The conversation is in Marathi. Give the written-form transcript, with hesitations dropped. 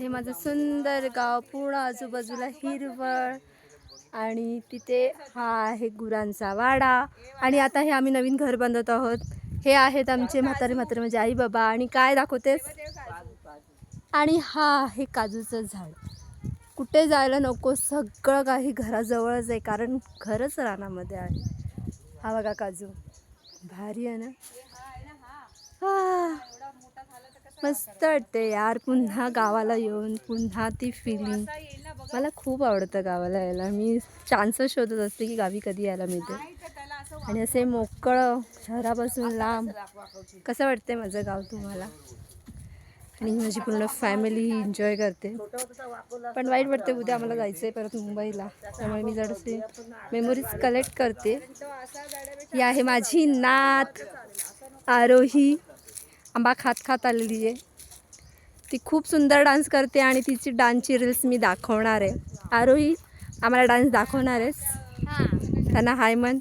आहे माझं सुंदर गाव. पूर्ण आजूबाजूला हिरवळ आणि तिथे हा आहे गुरांचा वाडा. आणि आता हे आम्ही नवीन घर बांधत आहोत. हे आहेत आमचे म्हातारे म्हणजे आई बाबा. आणि काय दाखवतेस? आणि हा आहे काजूचं झाड. कुठे जायला नको, सगळं काही घराजवळच आहे, कारण घरच रानामध्ये आहे. हा बघा काजू, भारी आहे ना. मस्त वाटते यार पुन्हा गावाला येऊन, पुन्हा ती फिलिंग. मला खूप आवडतं गावाला यायला. मी चान्सच शोधत असते की गावी कधी यायला मिळते. आणि असे मोकळं शहरापासून लांब. कसं वाटते माझं गाव तुम्हाला? आणि माझी पूर्ण फॅमिली एन्जॉय करते. पण वाईट वाटते, उद्या आम्हाला जायचं आहे परत मुंबईला. त्यामुळे मी जरासे मेमोरीज कलेक्ट करते. ही आहे माझी नात आरोही. आंबा खात आलेली आहे. ती खूप सुंदर डान्स करते आणि तिची डान्सची रील्स मी दाखवणार आहे. आरोही, आम्हाला डान्स दाखवणार आहेस? त्यांना हाय म्हण.